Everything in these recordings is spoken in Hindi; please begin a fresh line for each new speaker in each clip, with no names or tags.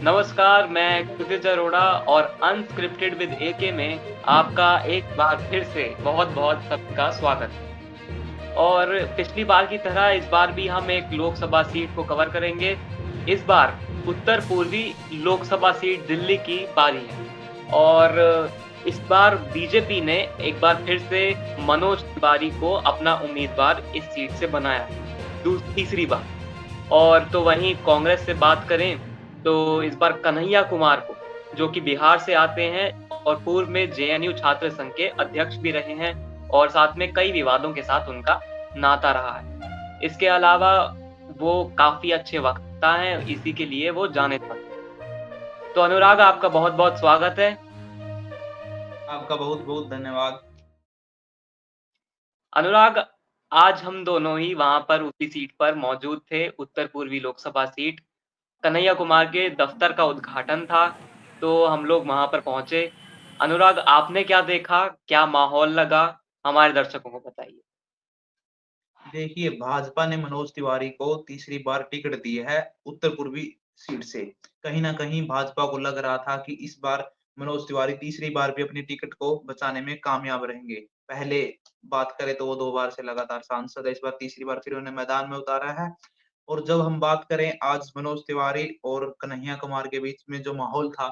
नमस्कार, मैं क्षितिज अरोड़ा और अनस्क्रिप्टेड विद एके में आपका एक बार फिर से बहुत-बहुत सबका स्वागत है। और पिछली बार की तरह इस बार भी हम एक लोकसभा सीट को कवर करेंगे। इस बार उत्तर-पूर्वी लोकसभा सीट दिल्ली की बारी है और इस बार बीजेपी ने एक बार फिर से मनोज तिवारी को अपना उम्मीदवार इस सीट से बनाया, तीसरी बार। और तो वहीं कांग्रेस से बात करें, तो इस बार कन्हैया कुमार को, जो कि बिहार से आते हैं और पूर्व में जेएनयू छात्र संघ के अध्यक्ष भी रहे हैं और साथ में कई विवादों के साथ उनका नाता रहा है। इसके अलावा वो काफ़ी अच्छे वक्ता हैं, इसी के लिए वो जाने-जाते हैं। तो अनुराग आपका बहुत-बहुत स्वागत है।
आपका बहुत-बहुत धन्यवाद।
अनुराग, आज हम दोनों ही वहाँ पर उसी सीट पर मौजूद थे, उत्तर-पूर्वी लोकसभा सीट। कन्हैया कुमार के दफ्तर का उद्घाटन था, तो हम लोग वहाँ पर पहुँचे। अनुराग, आपने क्या देखा? क्या माहौल लगा? हमारे दर्शकों को बताइए।
देखिए, भाजपा ने मनोज तिवारी को तीसरी बार टिकट दी है उत्तर-पूर्वी सीट से। कहीं न कहीं भाजपा को लग रहा था कि इस बार मनोज तिवारी तीसरी बार भी अपनी टिकट को बचाने में कामयाब रहेंगे। पहले बात करें तो वो 2 बार से लगातार सांसद है, इस बार तीसरी बार फिर उन्हें मैदान में उतारा है। और जब हम बात करें आज मनोज तिवारी और कन्हैया कुमार के बीच में जो माहौल था,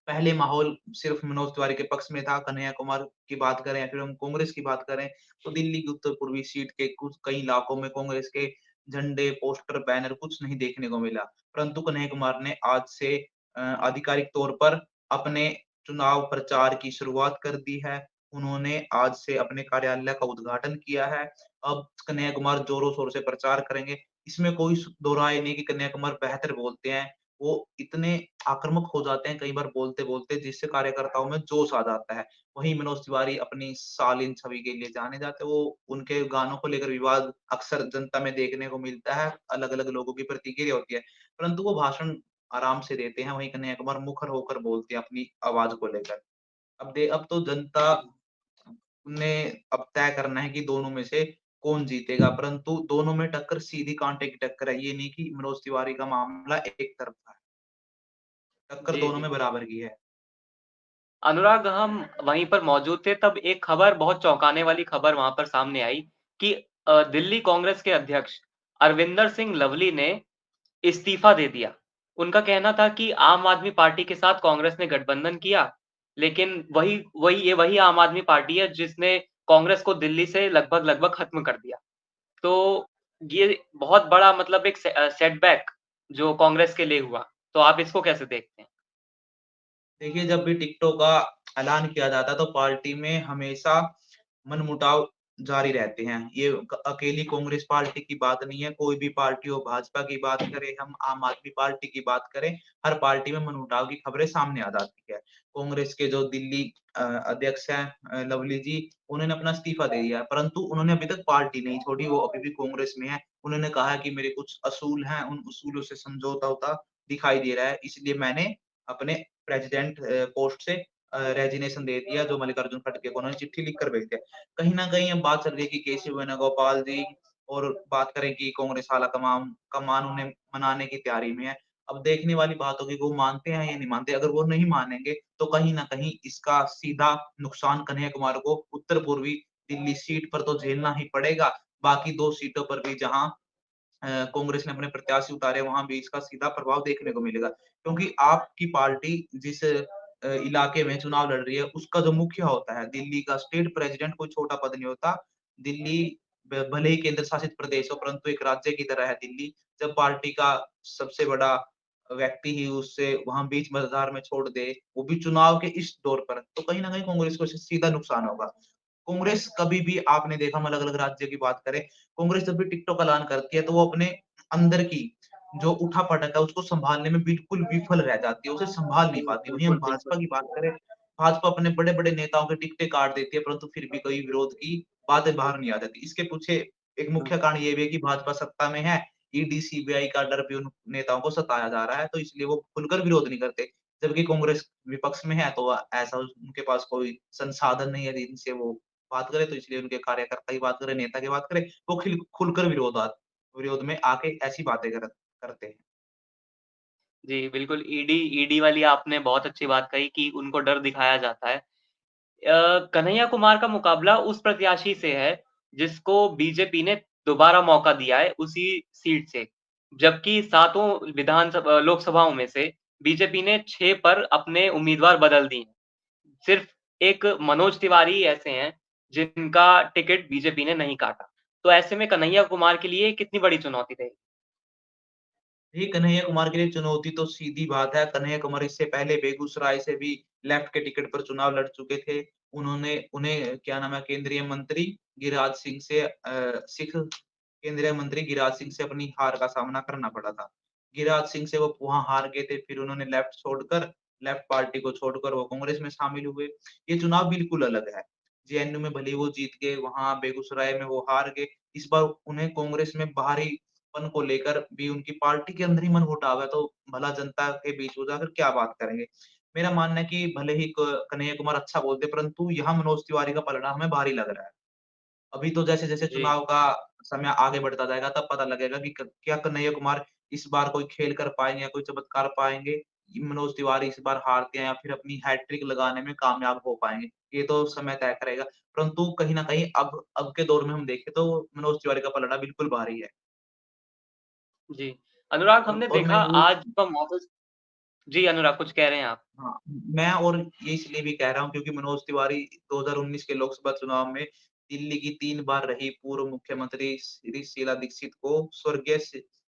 पहले माहौल सिर्फ मनोज तिवारी के पक्ष में था, कन्हैया कुमार की बात करें या फिर हम कांग्रेस की बात करें, तो दिल्ली की उत्तर-पूर्वी सीट के कुछ कई इलाकों में कांग्रेस के झंडे, पोस्टर, बैनर कुछ नहीं देखने को मिला। परंतु कन्हैया कुमार ने आज से आधिकारिक तौर पर अपने चुनाव प्रचार की शुरुआत कर दी है। उन्होंने आज से अपने कार्यालय का उद्घाटन किया है। अब कन्हैया कुमार ज़ोरों-शोर से प्रचार करेंगे। इसमें कोई दो राय नहीं कि कन्हैया कुमार बेहतर बोलते हैं। वो इतने आक्रामक हो जाते हैं कई बार बोलते-बोलते जिससे कार्यकर्ताओं में जोश आ जाता है। वहीं मनोज तिवारी अपनी शालीन छवि के लिए जाने जाते हैं। वो उनके गानों को लेकर विवाद अक्सर जनता में देखने को मिलता है, अलग-अलग लोगों की प्रतिक्रिया होती है। परंतु वो भाषण आराम से देते हैं, वहीं कन्हैया कुमार मुखर होकर बोलते हैं अपनी आवाज़ को लेकर। अब तो जनता ने अब तय करना है कि दोनों में से कौन जीतेगा, परंतु दोनों में टक्कर सीधी काँटे की टक्कर है। ये नहीं कि मनोज तिवारी का मामला एक तरफ़ा है। टक्कर
जी,
दोनों
जी।
में बराबर की है।
अनुराग, हम वहीं पर मौजूद थे तब एक खबर, बहुत चौंकाने वाली खबर वहाँ पर सामने आई कि दिल्ली कांग्रेस के अध्यक्ष अरविंदर सिंह लवली ने इस्तीफ़ा दे दिया। उनका कहना था कि आम आदमी पार्टी के साथ कांग्रेस ने गठबंधन किया, लेकिन वही आम आदमी पार्टी है जिसने कांग्रेस को दिल्ली से लगभग-लगभग खत्म कर दिया। तो ये बहुत बड़ा मतलब एक सेटबैक जो कांग्रेस के लिए हुआ। तो आप इसको कैसे देखते हैं?
देखिए, जब भी टिकटों का ऐलान किया जाता है, तो पार्टी में हमेशा मनमुटाव जारी रहते हैं। ये अकेली कांग्रेस पार्टी की बात नहीं है, कोई भी पार्टी हो, भाजपा की बात करें, हम आम आदमी पार्टी की बात करें, हर पार्टी में मनमुटाव की खबरें सामने आ जाती है। कांग्रेस के जो दिल्ली अध्यक्ष हैं लवली जी, उन्होंने अपना इस्तीफा दे दिया है, परंतु उन्होंने अभी तक पार्टी नहीं छोड़ी, वो अभी भी कांग्रेस में है। उन्होंने कहा है कि मेरे कुछ असूल हैं, उन उसूलों से समझौता होता दिखाई दे रहा है, इसलिए मैंने अपने प्रेज़िडेंट पोस्ट से रेज़िग्नेशन दे दिया, जो मल्लिकार्जुन खड़गे को उन्होंने चिट्ठी लिखकर भेज दिया। कहीं न कहीं अब बात चल रही है कि केसी वेणुगोपाल जी और बात करें कि कांग्रेस आला कमान उन्हें मनाने की तैयारी में है। अब देखने वाली बात होगी कि वो मानते हैं या नहीं मानते। अगर वो नहीं मानेंगे, तो कहीं न कहीं इसका सीधा नुकसान कन्हैया कुमार को उत्तर-पूर्वी दिल्ली सीट पर तो झेलना ही पड़ेगा। बाकी 2 सीटों पर भी जहाँ कांग्रेस ने अपने प्रत्याशी उतारे, वहाँ भी इसका सीधा प्रभाव देखने को मिलेगा। क्योंकि आपकी पार्टी जिस इलाके में चुनाव लड़ रही है, उसका जो मुखिया होता है, दिल्ली का स्टेट प्रेज़िडेंट कोई छोटा पद नहीं होता। दिल्ली भले ही केंद्र शासित प्रदेश हो, परंतु एक राज्य की तरह है दिल्ली। जब पार्टी का सबसे बड़ा व्यक्ति ही उससे वहाँ बीच मझधार में छोड़ दे, वो भी चुनाव के इस दौर पर, तो कहीं न कहीं कांग्रेस को इससे सीधा नुकसान होगा। कांग्रेस कभी भी आपने देखा हम अलग-अलग राज्य की बात करें, कांग्रेस जब भी टिकटॉक का ऐलान करती है, तो वो अपने अंदर की जो उठा-पटक है, उसको सँभालने में बिल्कुल विफल रह जाती है, उसे सँभाल नहीं पाती। वहीं हम
बिल्कुल,
भाजपा
बिल्कुल।
की बात करें, भाजपा अपने बड़े-बड़े नेताओं की टिकटें काट देती है, परंतु फिर भी कोई विरोध की बातें बाहर नहीं आ जाती। इसके पीछे एक मुख्य कारण ये भी है कि भाजपा सत्ता में है, ईडी, सीबीआई का डर भी उन नेताओं को सताया जा रहा है, तो इसलिए वो खुलकर विरोध नहीं करते। जबकि कांग्रेस विपक्ष में है, तो ऐसा उनके पास कोई संसाधन नहीं है जिनसे वो बात करें, तो इसलिए उनके कार्यकर्ता की बात करें, नेता की बात करें, वो खुलकर विरोध में आके ऐसी बातें करते हैं।
जी, बिल्कुल ईडी वाली आपने बहुत अच्छी बात कही कि उनको डर दिखाया जाता है। कन्हैया कुमार का मुकाबला उस प्रत्याशी से है, जिसको बीजेपी ने दोबारा मौका दिया है उसी सीट से। जबकि सातों लोकसभाओं में से बीजेपी ने 6 पर अपने उम्मीदवार बदल दिए हैं। सिर्फ़ एक मनोज तिवारी ही ऐसे हैं, जिनका टिकट बीजेपी ने नहीं काटा। तो ऐसे में कन्हैया कुमार के लिए कितनी बड़ी चुनौती रहेगी?
देखिए, कन्हैया कुमार के लिए चुनौती तो सीधी बात है। कन्हैया कुमार इससे पहले बेगूसराय से भी लेफ्ट के टिकट पर चुनाव लड़ चुके थे। उन्होंने उन्हें क्या नाम है केंद्रीय मंत्री गिरिराज सिंह से सिख केंद्रीय मंत्री गिरिराज सिंह से अपनी हार का सामना करना पड़ा था। गिरिराज सिंह से वो वहाँ हार गए थे, फिर उन्होंने लेफ्ट पार्टी को छोड़कर वो कांग्रेस में शामिल हुए। ये चुनाव बिल्कुल अलग है। जेएनयू में भले ही वो जीत गए, वहाँ बेगूसराय में वो हार गए। इस बार उन्हें कांग्रेस में बाहरी पन को लेकर भी उनकी पार्टी के अंदर ही मनमुटाव है, तो भला जनता के बीच वो जाकर क्या बात करेंगे? मेरा मानना है कि भले ही क कन्हैया कुमार अच्छा बोलते हैं, परंतु यहाँ मनोज तिवारी का पलड़ा हमें भारी लग रहा है। अभी तो जैसे-जैसे
जी,
चुनाव का समय आगे बढ़ता जाएगा, तब पता लगेगा कि क क्या कन्हैया कुमार इस बार कोई खेल कर पाएँगे या कोई चमत्कार पाएँगे? ये मनोज तिवारी इस बार हारते हैं या फिर अपनी हैट्रिक लगाने में कामयाब हो पाएँगे? ये तो समय तय करेगा। परंतु कहीं न कहीं अब के दौर में हम देखें तो मनोज तिवारी का पलड़ा बिल्कुल भारी है।
जी। अनुराग हमने
और मैं
देखा
ये
आज का मॉडल जी, अनुराग कुछ कह रहे हैं आप?
हाँ, मैं और ये इसलिए भी कह रहा हूँ क्योंकि मनोज तिवारी 2019 के लोकसभा चुनाव में दिल्ली की 3 बार रही पूर्व मुख्यमंत्री श्री शीला दीक्षित को स्वर्गीय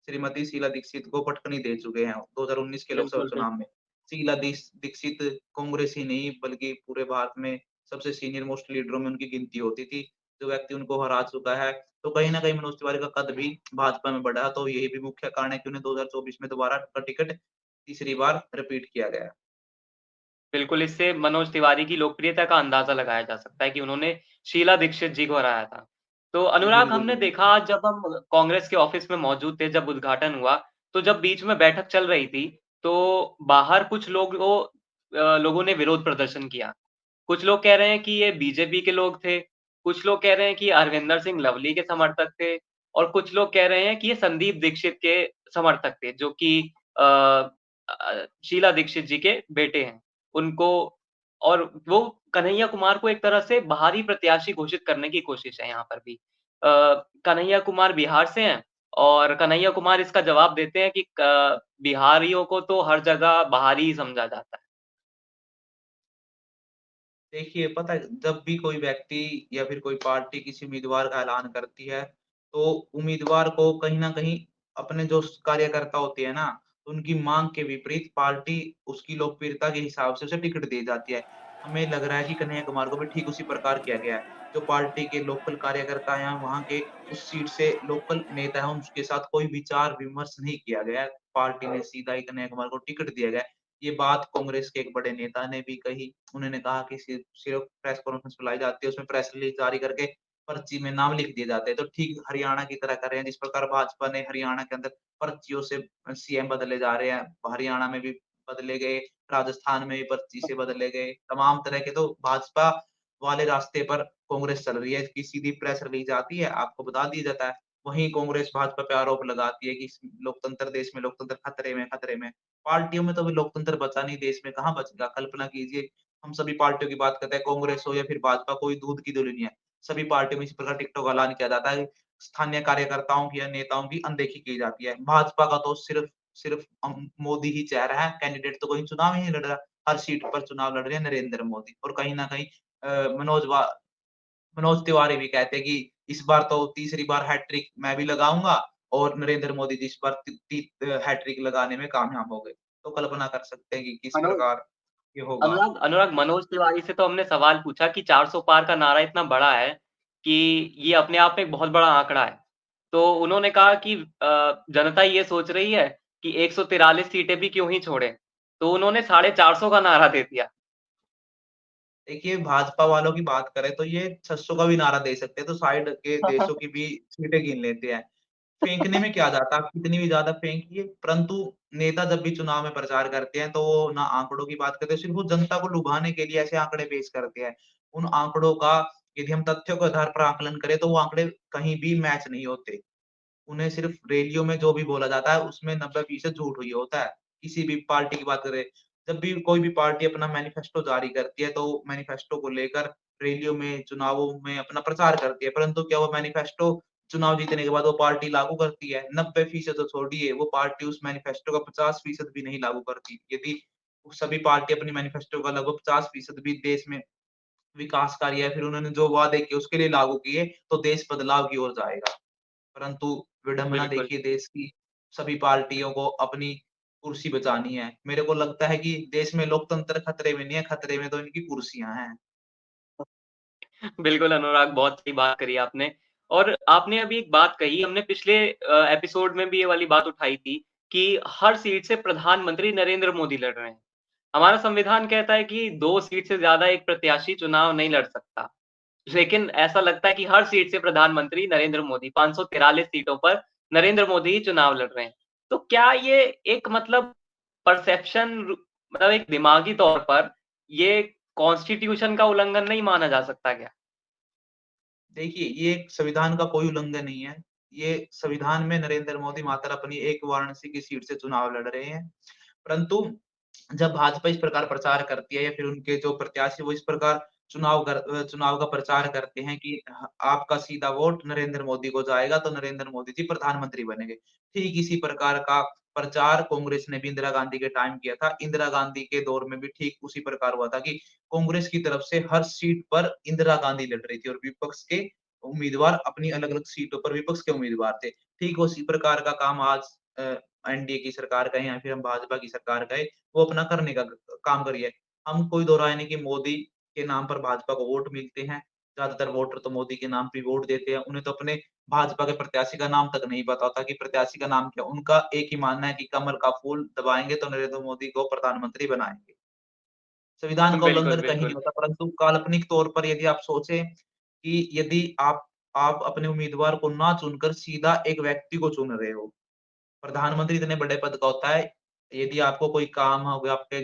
श्रीमती शीला दीक्षित को पटकनी दे चुके हैं 2019 के लोकसभा
बिल्कुल,
चुनाव में।
बिल्कुल।
दीक्षित कांग्रेस ही नहीं बल्कि पूरे भारत में सबसे सीनियर मोस्ट लीडरों में उनकी गिनती होती थी। जो व्यक्ति उनको हरा चुका है, तो कहीं न कहीं मनोज तिवारी का कद भी भाजपा में बढ़ा, तो यही भी मुख्य कारण है कि उन्हें 2024 में दोबारा का टिकट तीसरी बार रिपीट किया गया।
बिल्कुल, इससे मनोज तिवारी की लोकप्रियता का अंदाज़ा लगाया जा सकता है कि उन्होंने शीला दीक्षित जी को हराया था। तो अनुराग
बिल्कुल,
हमने
बिल्कुल।
देखा जब हम कांग्रेस के ऑफ़िस में मौजूद थे, जब उद्घाटन हुआ, तो जब बीच में बैठक चल रही थी, तो बाहर कुछ लोगों ने विरोध प्रदर्शन किया। कुछ लोग कह रहे हैं कि ये बीजेपी के लोग थे, कुछ लोग कह रहे हैं कि हरविंदर सिंह लवली के समर्थक थे और कुछ लोग कह रहे हैं कि ये संदीप दीक्षित के समर्थक थे, जो कि शीला दीक्षित जी के बेटे हैं। उनको और वो कन्हैया कुमार को एक तरह से बाहरी प्रत्याशी घोषित करने की कोशिश है यहाँ पर भी। कन्हैया कुमार बिहार से हैं और कन्हैया कुमार इसका जवाब देते हैं कि क बिहारियों को तो हर जगह बाहरी ही समझा जाता है।
देखिए, पता है जब भी कोई व्यक्ति या फिर कोई पार्टी किसी उम्मीदवार का ऐलान करती है, तो उम्मीदवार को कहीं न कहीं अपने जो कार्यकर्ता होते हैं ना, उनकी माँग के विपरीत पार्टी उसकी लोकप्रियता के हिसाब से उसे टिकट दी जाती है। हमें लग रहा है कि कन्हैया कुमार को भी ठीक उसी प्रकार किया गया है। जो पार्टी के लोकल कार्यकर्ता हैं, वहाँ के उस सीट से लोकल नेता हैं, उनके साथ कोई विचार-विमर्श नहीं किया गया है। पार्टी ने सीधा ही कन्हैया कुमार को टिकट दिया गया है। ये बात कांग्रेस के एक बड़े नेता ने भी कही। उन्होंने कहा कि सिर्फ प्रेस कॉन्फ्रेंस बुलाई जाती है, उसमें प्रेस रिलीज़ जारी करके पर्ची में नाम लिख दिए जाते हैं। तो ठीक हरियाणा की तरह कर रहे हैं, जिस प्रकार भाजपा ने हरियाणा के अंदर पर्चियों से सीएम बदले जा रहे हैं। हरियाणा में भी बदले गए, राजस्थान में भी पर्ची से बदले गए। तमाम तरह के तो भाजपा वाले रास्ते पर कांग्रेस चल रही है कि सीधी प्रेस रिलीज़ आती है, आपको बता दिया जाता है। वहीं कांग्रेस भाजपा पे आरोप लगाती है कि इस लोकतंत्र देश में लोकतंत्र खतरे में, खतरे में। पार्टियों में तो अभी लोकतंत्र बचा नहीं, देश में कहाँ बचेगा? कल्पना कीजिए, हम सभी पार्टियों की बात करते हैं, कांग्रेस हो या फिर भाजपा, कोई दूध की धुली नहीं है। सभी पार्टियों में इसी प्रकार टिकटों का ऐलान किया जाता है। स्थानीय कार्यकर्ताओं की या नेताओं की अनदेखी की जाती है। भाजपा का तो सिर्फ सिर्फ मोदी ही चेहरा है, कैंडिडेट तो कोई चुनाव ही नहीं लड़ रहा। हर सीट पर चुनाव लड़ रहे हैं नरेंद्र मोदी और कहीं न कहीं मनोज तिवारी भी कहते हैं कि इस बार तो तीसरी बार हैट्रिक मैं भी लगाऊँगा और नरेंद्र मोदी जी इस बार हैट्रिक लगाने में कामयाब हो गए। तो कल्पना कर सकते हैं कि किस
मनोज
प्रकार ये होगा।
अनुराग अनुराग मनोज तिवारी से तो हमने सवाल पूछा कि 400 पार का नारा इतना बड़ा है कि ये अपने आप में एक बहुत बड़ा आंकड़ा है। तो उन्होंने कहा कि जनता ये सोच रही है कि 143 सीटें भी क्यों ही छोड़ें। तो उन्होंने 450 का नारा दे दिया।
देखिए, भाजपा वालों की बात करें तो ये 600 का भी नारा दे सकते हैं, तो साइड के देशों की भी सीटें गिन लेते हैं। फेंकने में क्या जाता है, आप कितनी भी ज़्यादा फेंकिए, परंतु नेता जब भी चुनाव में प्रचार करते हैं, तो वो ना आंकड़ों की बात करते हैं, सिर्फ़ वो जनता को लुभाने के लिए ऐसे आंकड़े पेश करते हैं। उन आंकड़ों का यदि हम तथ्यों के आधार पर आकलन करें, तो वो आंकड़े कहीं भी मैच नहीं होते। उन्हें सिर्फ़ रैलियों में जो भी बोला जाता है, उसमें 90% झूठ ही होता है, किसी भी पार्टी की बात करें, जब भी कोई भी पार्टी अपना मैनिफेस्टो जारी करती है, तो मैनिफेस्टो को लेकर रैलियों में, चुनावों में अपना प्रचार करती है। परंतु क्या वो मैनिफेस्टो चुनाव जीतने के बाद वो पार्टी लागू करती है? 90% तो छोड़िए, वो पार्टी उस मैनिफेस्टो का 50% भी नहीं लागू करती। यदि सभी पार्टी अपनी मैनिफेस्टो का लगभग 50% भी देश में विकास कार्य या फिर उन्होंने जो वादे किए उसके लिए लागू किए, तो देश बदलाव की ओर जाएगा। परंतु विडंबना
बिल्कुल।
देखिए देश की, सभी पार्टियों को अपनी कुर्सी बचानी है। मेरे को लगता है कि देश में लोकतंत्र खतरे में नहीं है, खतरे में तो इनकी कुर्सियाँ हैं।
बिल्कुल अनुराग, बहुत सही बात करी आपने। और आपने अभी एक बात कही, हमने पिछले एपिसोड में भी ये वाली बात उठाई थी कि हर सीट से प्रधानमंत्री नरेंद्र मोदी लड़ रहे हैं। हमारा संविधान कहता है कि 2 सीट से ज़्यादा एक प्रत्याशी चुनाव नहीं लड़ सकता। लेकिन ऐसा लगता है कि हर सीट से प्रधानमंत्री नरेंद्र मोदी 543 सीटों पर नरेंद्र मोदी ही चुनाव लड़ रहे हैं। तो क्या ये एक मतलब परसेप्शन मतलब एक दिमागी तौर पर ये कॉन्स्टिट्यूशन का उल्लंघन नहीं माना जा सकता क्या?
देखिए, ये संविधान का कोई उल्लंघन नहीं है। ये संविधान में नरेंद्र मोदी मात्र अपनी एक वाराणसी की सीट से चुनाव लड़ रहे हैं। परंतु जब भाजपा इस प्रकार प्रचार करती है या फिर उनके जो प्रत्याशी वो इस प्रकार चुनाव का प्रचार करते हैं कि आपका सीधा वोट नरेंद्र मोदी को जाएगा तो नरेंद्र मोदी जी प्रधानमंत्री बनेंगे। ठीक इसी प्रकार का प्रचार कांग्रेस ने भी इंदिरा गांधी के टाइम किया था। इंदिरा गांधी के दौर में भी ठीक उसी प्रकार हुआ था कि कांग्रेस की तरफ से हर सीट पर इंदिरा गांधी लड़ रही थी और विपक्ष के उम्मीदवार अपनी अलग-अलग सीटों पर विपक्ष के उम्मीदवार थे। ठीक उसी प्रकार का काम आज अ, एनडीए की सरकार का है या फिर हम भाजपा की सरकार का है, वो अपना करने का काम कर रही है। हम कोई दो राय नहीं कि मोदी के नाम पर भाजपा को वोट मिलते हैं। ज़्यादातर वोटर तो मोदी के नाम पे वोट देते हैं। उन्हें तो अपने भाजपा के प्रत्याशी का नाम तक नहीं पता होता कि प्रत्याशी का नाम क्या है। उनका एक ही मानना है कि कमल का फूल दबाएँगे तो नरेंद्र मोदी को प्रधानमंत्री बनाएँगे। संविधान का
बिल्कुल,
उल्लंघन कहीं नहीं
बिल्कुल।
होता, परंतु काल्पनिक तौर पर यदि आप सोचें कि यदि आप अपने उम्मीदवार को ना चुनकर सीधा एक व्यक्ति को चुन रहे हो। प्रधानमंत्री इतने बड़े पद का होता है, यदि आपको कोई काम हो गया, आपके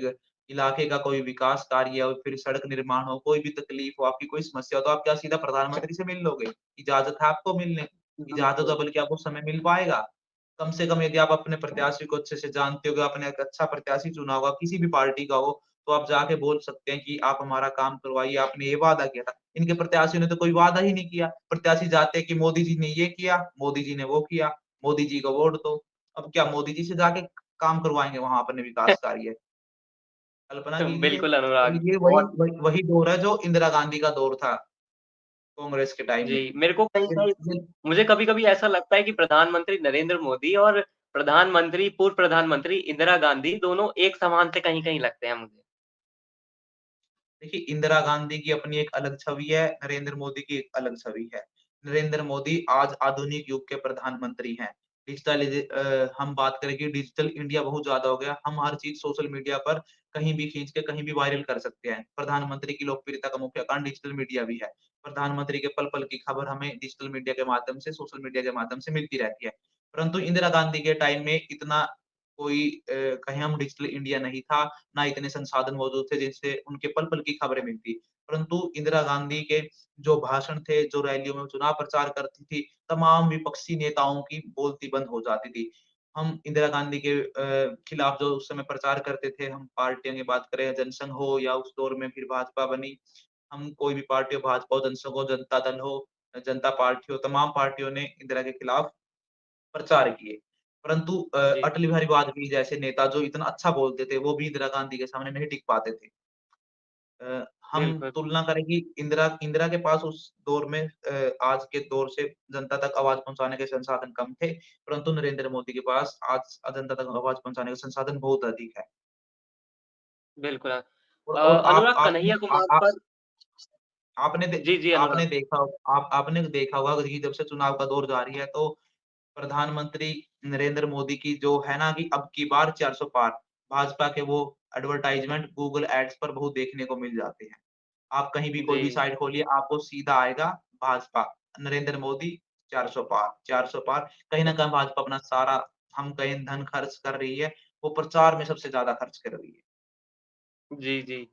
इलाके का कोई विकास कार्य हो, फिर सड़क निर्माण हो, कोई भी तकलीफ हो, आपकी कोई समस्या हो, तो आप क्या सीधा प्रधानमंत्री से मिल लोगे? इजाज़त है आपको मिलने की? इजाज़त है
बिल्कुल।
बल्कि आपको समय मिल पाएगा। कम से कम यदि आप अपने प्रत्याशी को अच्छे से जानते हो, आपने एक अच्छा प्रत्याशी चुना होगा, किसी भी पार्टी का हो, तो आप जाके बोल सकते हैं कि आप हमारा काम करवाइए, आपने ये वादा किया था। इनके प्रत्याशियों ने तो कोई वादा ही नहीं किया। प्रत्याशी जाते हैं कि मोदी जी ने ये किया, मोदी जी ने वो किया, मोदी जी को वोट दो। अब क्या मोदी जी से जाके काम करवाएँगे वहाँ अपने विकास कार्य? कल्पना कीजिए।
बिल्कुल
और
अनुराग,
ये वही
बहुत
वही वही दौर है जो इंदिरा गांधी का दौर था, कांग्रेस के टाइम में।
जी, मेरे को
फिर
कहीं-कहीं
फिर
मुझे कभी-कभी ऐसा लगता है कि प्रधानमंत्री नरेंद्र मोदी और पूर्व प्रधानमंत्री इंदिरा गांधी दोनों एक समान से कहीं-कहीं लगते हैं मुझे।
देखिए, इंदिरा गांधी की अपनी एक अलग छवि है, नरेंद्र मोदी की एक अलग छवि है। नरेंद्र मोदी आज आधुनिक युग के प्रधानमंत्री हैं। हम बात करें कि डिजिटल इंडिया बहुत ज़्यादा हो गया। हम हर चीज़ सोशल मीडिया पर कहीं भी खींच के कहीं भी वायरल कर सकते हैं। प्रधानमंत्री की लोकप्रियता का मुख्य कारण डिजिटल मीडिया भी है। प्रधानमंत्री के पल-पल की खबर हमें डिजिटल मीडिया के माध्यम से, सोशल मीडिया के माध्यम से मिलती रहती है। परंतु इंदिरा गांधी के टाइम में इतना कोई कहें हम डिजिटल इंडिया नहीं था, ना इतने संसाधन मौजूद थे जिनसे उनके पल-पल की खबरें मिलती। परंतु इंदिरा गांधी के जो भाषण थे, जो रैलियों में चुनाव प्रचार करती थी, तमाम विपक्षी नेताओं की बोलती बंद हो जाती थी। हम इंदिरा गांधी के खिलाफ जो उस समय प्रचार करते थे, हम पार्टियों की बात करें, जनसंघ हो या उस दौर में फिर भाजपा बनी। हम कोई भी पार्टी हो, भाजपा हो, जनसंघ हो, जनता दल हो, जनता पार्टी हो, तमाम पार्टियों ने इंदिरा के खिलाफ प्रचार किए। परंतु
जी,
अटल बिहारी वाजपेयी जैसे नेता जो इतना अच्छा बोलते थे, वो भी इंदिरा गांधी के सामने नहीं टिक पाते थे। हम
बिल्कुल,
तुलना करें कि इंदिरा इंदिरा के पास उस दौर में आज के दौर से जनता तक आवाज़ पहुँचाने के संसाधन कम थे, परंतु नरेंद्र मोदी के पास आज जनता तक आवाज़ पहुँचाने के संसाधन बहुत अधिक है।
बिल्कुल।
और
अनुराग कन्हैया कुमार पर
आपने दे
जी, जी
आपने
अनुराग।
देखा हो आपने देखा होगा कि जब से चुनाव का दौर जारी है तो प्रधानमंत्री नरेंद्र मोदी की जो है ना कि अब की बार 400 पार, भाजपा के वो एडवर्टाइज़मेंट गूगल एड्स पर बहुत देखने को मिल जाते हैं। आप कहीं भी कोई भी
जी,
साइट खोलिए, आपको सीधा आएगा भाजपा, नरेंद्र मोदी 400 पार, 400 पार। कहीं न कहीं भाजपा अपना सारा हम कहें धन खर्च कर रही है, वो प्रचार में सबसे ज़्यादा खर्च कर रही है।
जी, जी।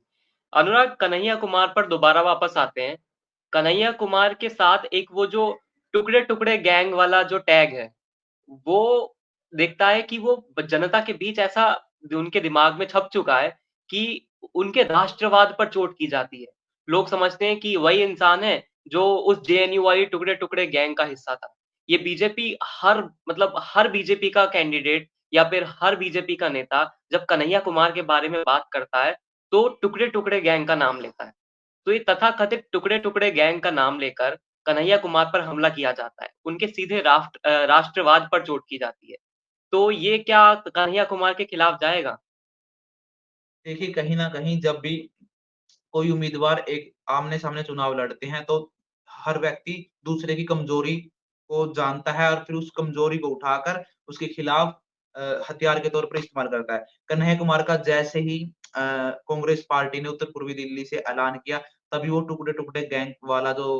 अनुराग कन्हैया कुमार पर दोबारा वापस आते हैं। कन्हैया कुमार के साथ एक वो जो टुकड़े-टुकड़े गैंग वाला जो टैग है, वो दिखता है कि वो जनता के बीच ऐसा उनके दिमाग में छप चुका है कि उनके राष्ट्रवाद पर चोट की जाती है। लोग समझते हैं कि वही इंसान है जो उस जेएनयू वाली टुकड़े-टुकड़े गैंग का हिस्सा था। ये बीजेपी हर बीजेपी का कैंडिडेट या फिर हर बीजेपी का नेता जब कन्हैया कुमार के बारे में बात करता है, तो टुकड़े-टुकड़े गैंग का नाम लेता है। तो ये तथाकथित टुकड़े-टुकड़े गैंग का नाम लेकर कन्हैया कुमार पर हमला किया जाता है। उनके सीधे राष्ट्रवाद पर चोट की जाती है। तो ये क्या कन्हैया कुमार के खिलाफ जाएगा?
देखिए, कहीं न कहीं जब भी कोई उम्मीदवार एक आमने-सामने चुनाव लड़ते हैं, तो हर व्यक्ति दूसरे की कमज़ोरी को जानता है और फिर उस कमज़ोरी को उठाकर उसके खिलाफ हथियार के तौर पर इस्तेमाल करता है। कन्हैया कुमार का जैसे ही कांग्रेस पार्टी ने उत्तर पूर्वी दिल्ली से ऐलान किया, तभी वो टुकड़े-टुकड़े गैंग वाला जो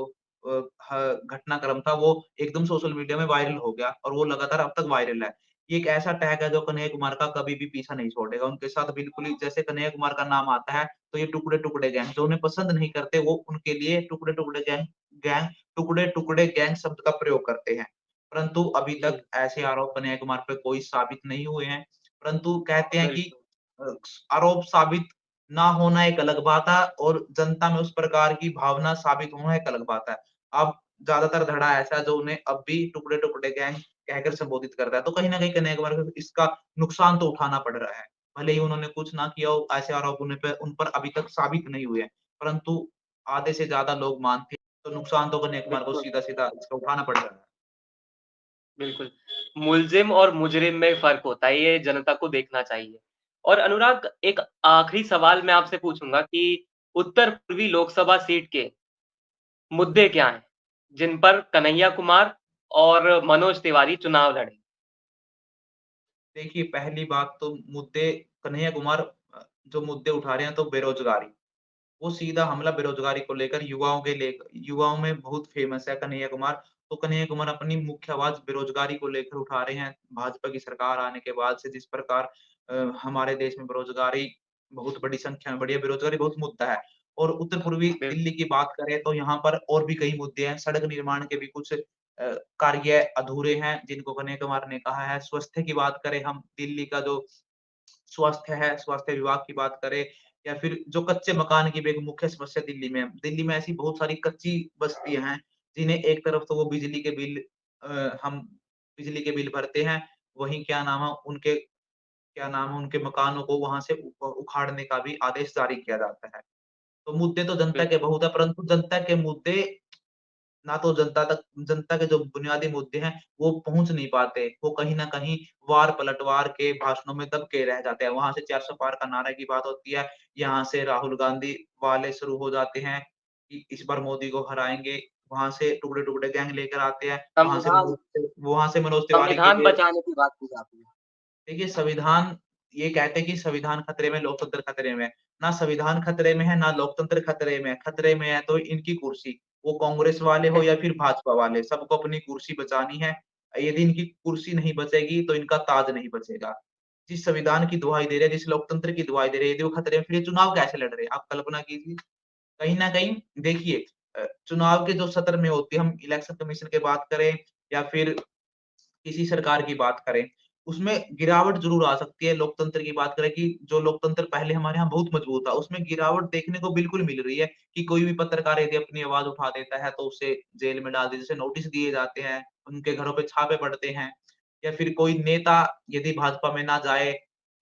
अ, ह घटनाक्रम था, वो एकदम सोशल मीडिया में वायरल हो गया और वो लगातार अब तक वायरल है। ये एक ऐसा टैग है जो कन्हैया कुमार का कभी भी पीछा नहीं छोड़ेगा। उनके साथ बिल्कुल ही जैसे कन्हैया कुमार का नाम आता है, तो ये टुकड़े-टुकड़े गैंग जो उन्हें पसंद नहीं करते, वो उनके लिए गैंग टुकड़े-टुकड़े गैंग शब्द का प्रयोग करते हैं। परंतु अभी तक
जी,
ऐसे आरोप कन्हैया कुमार पे कोई साबित नहीं हुए हैं। परंतु कहते हैं कि
बिल्कुल,
अ, आरोप साबित ना होना एक अलग बात है और जनता में उस प्रकार की भावना साबित होना एक अलग बात है। अब ज़्यादातर धड़ा ऐसा है जो उन्हें अब भी टुकड़े-टुकड़े गैंग कहकर संबोधित करता है। तो कहीं न कहीं कन्हैया कुमार को इसका नुकसान तो उठाना पड़ रहा है। भले ही उन्होंने कुछ ना किया हो, ऐसे आरोप उन पर अभी तक साबित नहीं हुए हैं। परंतु आधे से ज़्यादा लोग मानते हैं, तो नुकसान तो कन्हैया कुमार को
बिल्कुल,
सीधा-सीधा इसका उठाना पड़ रहा है।
बिल्कुल। मुल्ज़िम और मुजरिम में फ़र्क होता है, ये जनता को देखना चाहिए। और अनुराग एक आखिरी सवाल मैं आपसे पूछूँगा कि उत्तर-पूर्वी लोकसभा सीट के मुद्दे क्या हैं, जिन पर कन्हैया कुमार और मनोज तिवारी चुनाव लड़े?
देखिए, पहली बात तो मुद्दे कन्हैया कुमार जो मुद्दे उठा रहे हैं तो बेरोज़गारी। वो सीधा हमला बेरोज़गारी को लेकर युवाओं में बहुत फ़ेमस है कन्हैया कुमार। तो कन्हैया कुमार अपनी मुख्य आवाज़ बेरोज़गारी को लेकर उठा रहे हैं। भाजपा की सरकार आने के बाद से जिस प्रकार हमारे देश में बेरोज़गारी बहुत बड़ी संख्या में बढ़ी है, बेरोज़गारी बहुत मुद्दा है। और उत्तर-पूर्वी
बिल
दिल्ली की बात करें तो यहाँ पर और भी कई मुद्दे हैं। सड़क निर्माण के भी कुछ कार्य अधूरे हैं जिनको कन्हैया कुमार ने कहा है। स्वास्थ्य की बात करें हम, दिल्ली का जो स्वास्थ्य है, स्वास्थ्य विभाग की बात करें या फिर जो कच्चे मकान की भी एक मुख्य समस्या दिल्ली में है। दिल्ली में ऐसी बहुत सारी कच्ची बस्तियाँ हैं, जिन्हें एक तरफ तो वो हम बिजली के बिल भरते हैं, वहीं क्या नाम है, उनके मकानों को वहाँ से उखाड़ने का भी आदेश जारी किया जाता है। तो मुद्दे तो जनता के
बिल्कुल,
बहुत है, परंतु ना तो जनता के जो बुनियादी मुद्दे हैं, वो पहुँच नहीं पाते। वो कहीं न कहीं वार-पलटवार के भाषणों में दब के रह जाते हैं। वहाँ से 400 पार का नारे की बात होती है, यहाँ से राहुल गांधी वाले शुरू हो जाते हैं कि इस बार मोदी को हराएँगे। वहाँ से टुकड़े-टुकड़े गैंग लेकर आते हैं,
संविधान
वहाँ से मनोज तिवारी के
संविधान
लिए
बचाने की बात की जाती है।
देखिए, संविधान ये कहते हैं कि संविधान खतरे में, लोकतंत्र खतरे में है। ना संविधान खतरे में है, ना लोकतंत्र खतरे में है। खतरे में है तो इनकी कुर्सी। वो कांग्रेस वाले हो या फिर भाजपा वाले, सबको अपनी कुर्सी बचानी है। यदि इनकी कुर्सी नहीं बचेगी, तो इनका ताज नहीं बचेगा। जिस संविधान की दुहाई दे रहे हैं, जिस लोकतंत्र की दुहाई दे रहे हैं, यदि वो खतरे में, फिर ये चुनाव कैसे लड़ रहे हैं? आप कल्पना कीजिए। कहीं न कहीं देखिए चुनाव के जो सत्र में होती है, हम इलेक्शन कमीशन की बात करें या फिर किसी सरकार की बात करें, उसमें गिरावट ज़रूर आ सकती है। लोकतंत्र की बात करें कि जो लोकतंत्र पहले हमारे यहाँ बहुत मजबूत था, उसमें गिरावट देखने को बिल्कुल मिल रही है कि कोई भी पत्रकार यदि अपनी आवाज़ उठा देता है, तो उसे जेल में डाल दिया जैसे नोटिस दिए जाते हैं, उनके घरों पे छापे पड़ते हैं या फिर कोई नेता यदि भाजपा में ना जाए,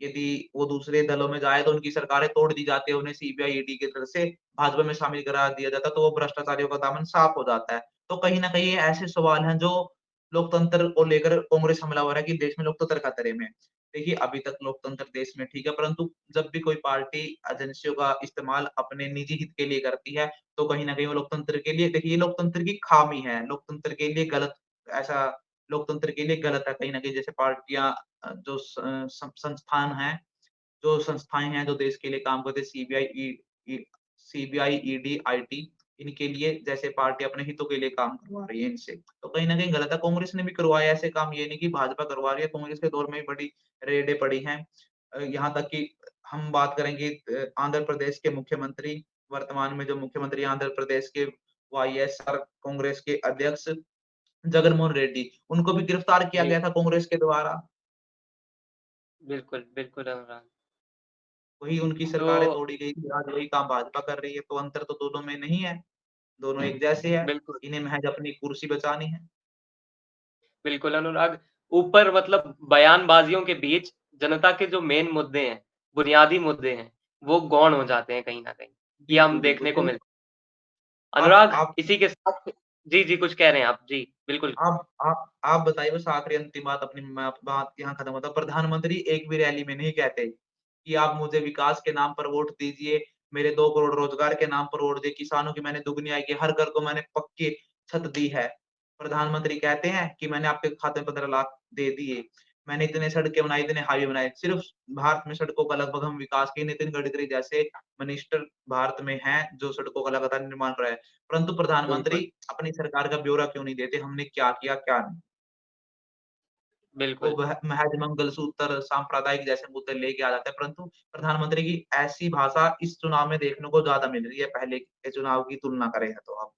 यदि वो दूसरे दलों में जाए, तो उनकी सरकारें तोड़ दी जाती है, उन्हें सीबीआई, ईडी की तरफ से भाजपा में शामिल करा दिया जाता है, तो वो भ्रष्टाचारियों का दामन साफ हो जाता है। तो कहीं न कहीं ये ऐसे सवाल हैं जो लोकतंत्र को लेकर कांग्रेस हमलावर है कि देश में लोकतंत्र खतरे में है। देखिए, अभी तक लोकतंत्र देश में ठीक है, परंतु जब भी कोई पार्टी एजेंसियों का इस्तेमाल अपने निजी हित के लिए करती है, तो कहीं न कहीं वो लोकतंत्र के लिए देखिए, ये लोकतंत्र की खामी है। ऐसा लोकतंत्र के लिए गलत है कहीं न कहीं जैसे पार्टियाँ जो स सं संस्थान हैं जो संस्थाएँ हैं, जो देश के लिए काम करते हैं सीबीआई, ईडी, आईटी इनके लिए जैसे पार्टी अपने हितों के लिए काम करवा रही है इनसे। तो कहीं न कहीं गलत है, कांग्रेस ने भी करवाए ऐसे काम, ये नहीं कि भाजपा करवा रही है, कांग्रेस के दौर में भी बड़ी रेडें पड़ी हैं। यहाँ तक कि हम बात करेंगे आंध्र प्रदेश के मुख्यमंत्री वर्तमान में जो मुख्यमंत्री आंध्र प्रदेश के वाईएसआर कांग्रेस के अध्यक्ष जगनमोहन रेड्डी, उनको भी गिरफ्तार किया
जी,
गया था कांग्रेस के द्वारा।
बिल्कुल, बिल्कुल अनुराग।
वही उनकी
तो
सरकारें तोड़ी गई थी, आज वही काम भाजपा कर रही है, तो अंतर तो दोनों में नहीं है, दोनों एक जैसे हैं,
बिल्कुल,
इन्हें महज़ अपनी कुर्सी बचानी है।
बिल्कुल अनुराग, ऊपर मतलब बयानबाज़ियों के बीच जनता के जो मेन मुद्दे हैं, बुनियादी मुद्दे हैं, वो गौण हो जाते हैं कहीं न कहीं। ये हम
बिल्कुल, बिल्कुल,
देखने को
चलो
मिल अनुराग
आप
इसी के साथ जी, जी, कुछ कह रहे हैं आप? जी, बिल्कुल।
आप बताइए बस आखिरी अंतिम बात अपनी मैं बात यहाँ खत्म होता है। प्रधानमंत्री एक भी रैली में नहीं कहते कि आप मुझे विकास के नाम पर वोट दीजिए, मेरे 2 करोड़ रोज़गार के नाम पर वोट दिए, किसानों की मैंने दुगनी आय की, हर घर को मैंने पक्की छत दी है। प्रधानमंत्री कहते हैं कि मैंने आपके खाते में 15 लाख दे दिए, मैंने इतने सड़कें बनाई, इतने हाईवे बनाए। सिर्फ़ भारत में सड़कों का लगभग हम विकास के नितिन गडकरी जैसे मिनिस्टर भारत में हैं, जो सड़कों का लगातार निर्माण कर रहे हैं। परंतु प्रधानमंत्री
बिल्कुल,
अपनी सरकार का ब्यौरा क्यों नहीं देते, हमने क्या किया, क्या नहीं। वो
बिल्कुल।
वह महज़ मंगलसूत्र, सांप्रदायिक जैसे मुद्दे लेके आ जाते हैं, परंतु प्रधानमंत्री की ऐसी भाषा इस चुनाव में देखने को ज़्यादा मिल रही है, पहले के चुनाव की तुलना करें तो अब।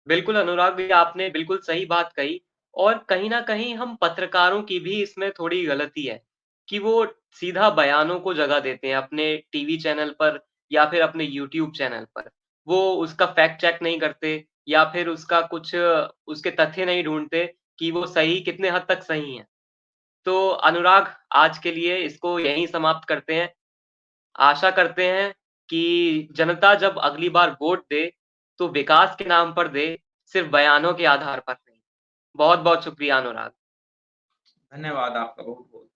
बिल्कुल, अनुराग ये आपने बिल्कुल सही बात कही और कहीं न कहीं हम पत्रकारों की भी इसमें थोड़ी गलती है, कि वो सीधा बयानों को जगह देते हैं अपने टीवी चैनल पर या फिर अपने यूट्यूब चैनल पर। वो उसका फैक्ट चेक नहीं करते या फिर उसका कुछ उसके तथ्य नहीं ढूँढते कि वो सही कितने हद तक सही हैं। तो अनुराग आज के लिए इसको यहीं समाप्त करते हैं। आशा करते हैं कि जनता जब अगली बार वोट दे, तो विकास के नाम पर दे, सिर्फ़ बयानों के आधार पर नहीं। बहुत-बहुत शुक्रिया अनुराग।
धन्यवाद आपका बहुत-बहुत।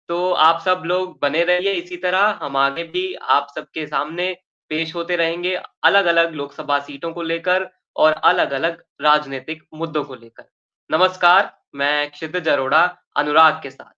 तो आप सब लोग बने रहिए इसी तरह, हम आगे भी आप सबके सामने पेश होते रहेंगे अलग-अलग लोकसभा सीटों को लेकर और अलग-अलग राजनीतिक मुद्दों को लेकर। नमस्कार, मैं क्षितिज अरोड़ा अनुराग के साथ।